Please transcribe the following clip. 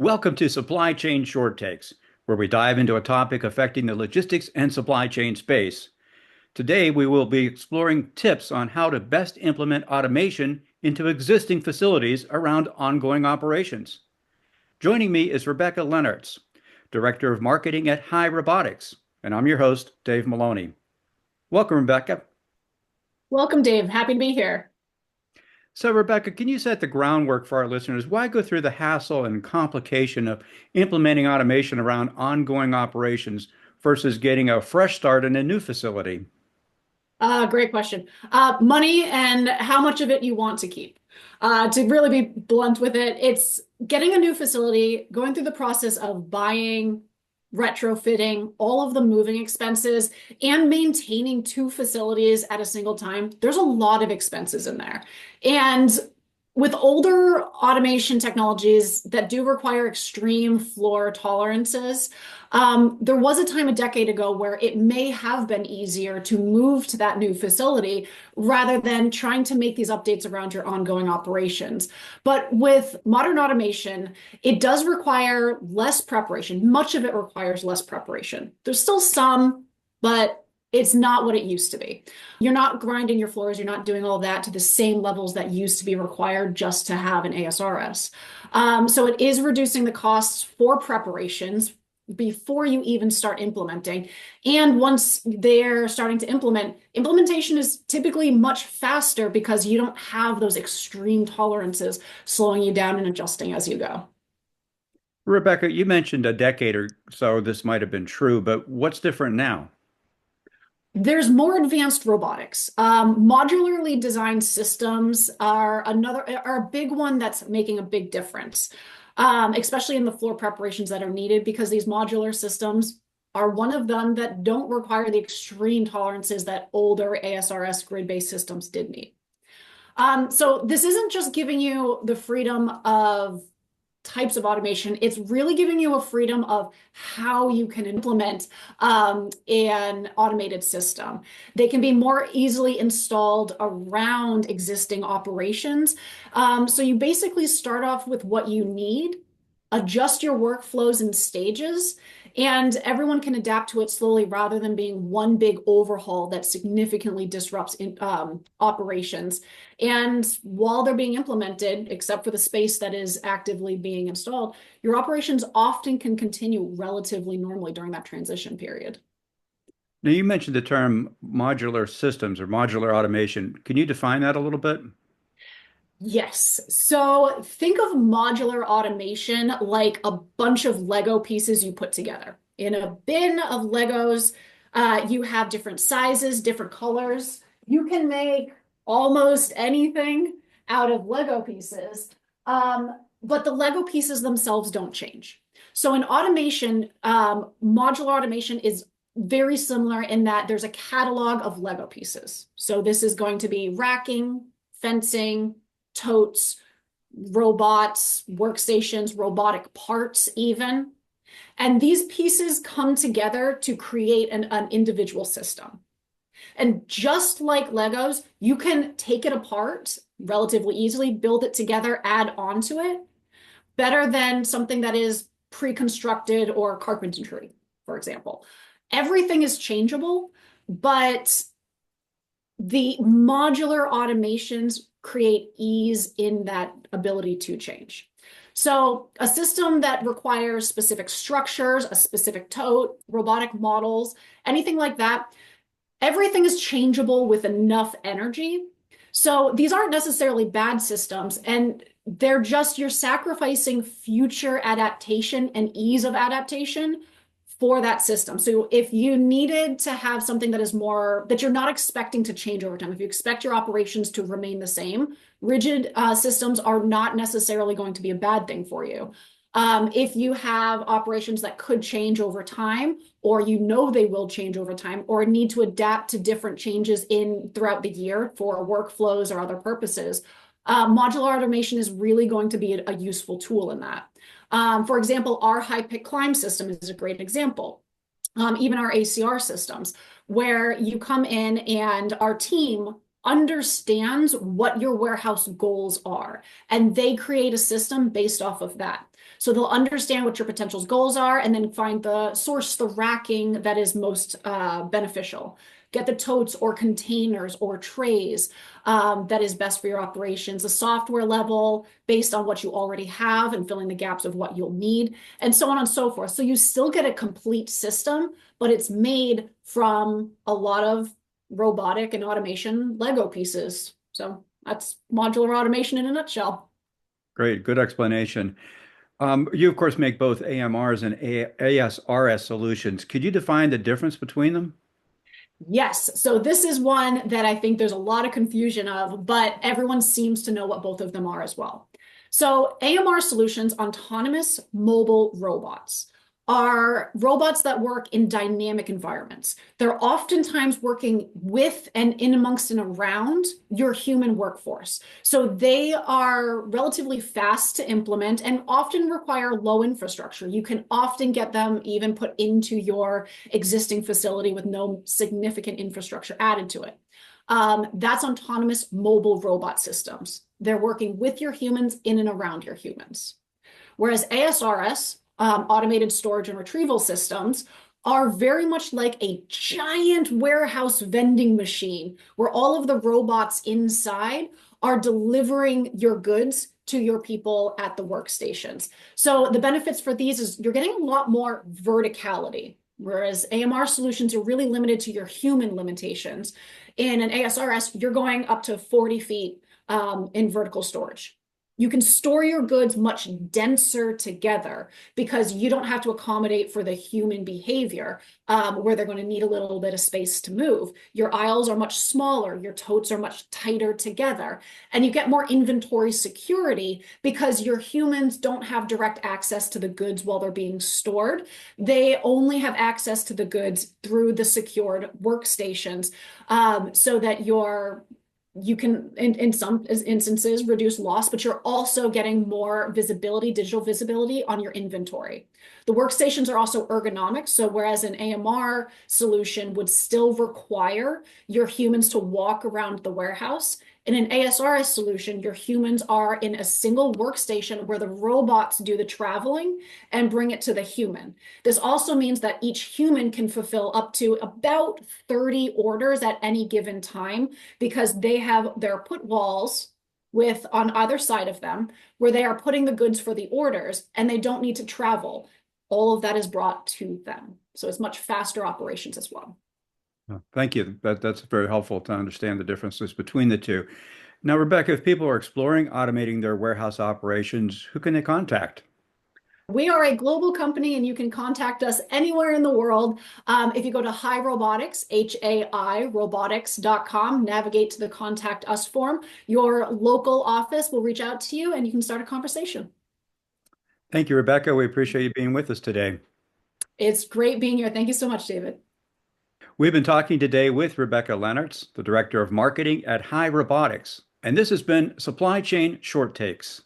Welcome to Supply Chain Short Takes, where we dive into a topic affecting the logistics and supply chain space. Today, we will be exploring tips on how to best implement automation into existing facilities around ongoing operations. Joining me is Rebecca Lennartz, Director of Marketing at Hai Robotics, and I'm your host, Dave Maloney. Welcome, Rebecca. Welcome, Dave. Happy to be here. So, Rebecca, can you set the groundwork for our listeners? Why go through the hassle and complication of implementing automation around ongoing operations versus getting a fresh start in a new facility? Great question. Money and how much of it you want to keep. To really be blunt with it, it's getting a new facility, going through the process of buying, retrofitting, all of the moving expenses, and maintaining two facilities at a single time. There's a lot of expenses in there. And with older automation technologies that do require extreme floor tolerances, there was a time a decade ago where it may have been easier to move to that new facility rather than trying to make these updates around your ongoing operations. But with modern automation, it does require less preparation. Much of it requires less preparation. There's still some, but it's not what it used to be. You're not grinding your floors. You're not doing all that to the same levels that used to be required just to have an ASRS. So it is reducing the costs for preparations before you even start implementing. And once they're starting to implement, implementation is typically much faster because you don't have those extreme tolerances slowing you down and adjusting as you go. Rebecca, you mentioned a decade or so this might have been true, but what's different now? There's more advanced robotics. Modularly designed systems are a big one that's making a big difference, especially in the floor preparations that are needed because these modular systems are one of them that don't require the extreme tolerances that older ASRS grid-based systems did need. So this isn't just giving you the freedom of types of automation, it's really giving you a freedom of how you can implement an automated system. They can be more easily installed around existing operations. So you basically start off with what you need, adjust your workflows in stages, and everyone can adapt to it slowly rather than being one big overhaul that significantly disrupts operations. And while they're being implemented, except for the space that is actively being installed, your operations often can continue relatively normally during that transition period. Now, you mentioned the term modular systems or modular automation. Can you define that a little bit? Yes. So think of modular automation like a bunch of Lego pieces you put together. In a bin of Legos, you have different sizes, different colors. You can make almost anything out of Lego pieces, but the Lego pieces themselves don't change. So in automation, modular automation is very similar in that there's a catalog of Lego pieces. So this is going to be racking, fencing, totes, robots, workstations, robotic parts even. And these pieces come together to create an individual system. And just like Legos, you can take it apart relatively easily, build it together, add on to it, better than something that is pre-constructed or carpentry, for example. Everything is changeable, but the modular automations create ease in that ability to change. So a system that requires specific structures, a specific tote, robotic models, anything like that, everything is changeable with enough energy. So these aren't necessarily bad systems, and they're just you're sacrificing future adaptation and ease of adaptation for that system. So if you needed to have something that is more, that you're not expecting to change over time, if you expect your operations to remain the same, rigid systems are not necessarily going to be a bad thing for you. If you have operations that could change over time, or you know they will change over time, or need to adapt to different changes throughout the year for workflows or other purposes, modular automation is really going to be a useful tool in that. For example, our high pick climb system is a great example. Even our ACR systems, where you come in and our team understands what your warehouse goals are, and they create a system based off of that. So they'll understand what your potential goals are and then find the racking that is most beneficial. Get the totes or containers or trays that is best for your operations, a software level based on what you already have and filling the gaps of what you'll need, and so on and so forth. So you still get a complete system, but it's made from a lot of robotic and automation Lego pieces. So that's modular automation in a nutshell. Great, good explanation. You, of course, make both AMRs and ASRS solutions. Could you define the difference between them? Yes. So this is one that I think there's a lot of confusion of, but everyone seems to know what both of them are as well. So AMR solutions, autonomous mobile robots, are robots that work in dynamic environments. They're oftentimes working with and in amongst and around your human workforce. So they are relatively fast to implement and often require low infrastructure. You can often get them even put into your existing facility with no significant infrastructure added to it. That's autonomous mobile robot systems. They're working with your humans in and around your humans. Whereas ASRS, automated storage and retrieval systems, are very much like a giant warehouse vending machine where all of the robots inside are delivering your goods to your people at the workstations. So the benefits for these is you're getting a lot more verticality, whereas AMR solutions are really limited to your human limitations. In an ASRS, you're going up to 40 feet in vertical storage. You can store your goods much denser together because you don't have to accommodate for the human behavior where they're going to need a little bit of space to move. Your aisles are much smaller, your totes are much tighter together, and you get more inventory security because your humans don't have direct access to the goods while they're being stored. They only have access to the goods through the secured workstations so that you can, in some instances, reduce loss, but you're also getting more visibility, digital visibility on your inventory. The workstations are also ergonomic. So whereas an AMR solution would still require your humans to walk around the warehouse, in an ASRS solution, your humans are in a single workstation where the robots do the traveling and bring it to the human. This also means that each human can fulfill up to about 30 orders at any given time because they have their put walls with on either side of them where they are putting the goods for the orders and they don't need to travel. All of that is brought to them. So it's much faster operations as well. Thank you. That's very helpful to understand the differences between the two. Now, Rebecca, if people are exploring automating their warehouse operations, who can they contact? We are a global company and you can contact us anywhere in the world. If you go to Hai Robotics, HAI robotics.com, navigate to the contact us form, your local office will reach out to you and you can start a conversation. Thank you, Rebecca. We appreciate you being with us today. It's great being here. Thank you so much, David. We've been talking today with Rebecca Lennartz, the Director of Marketing at Hai Robotics, and this has been Supply Chain Short Takes.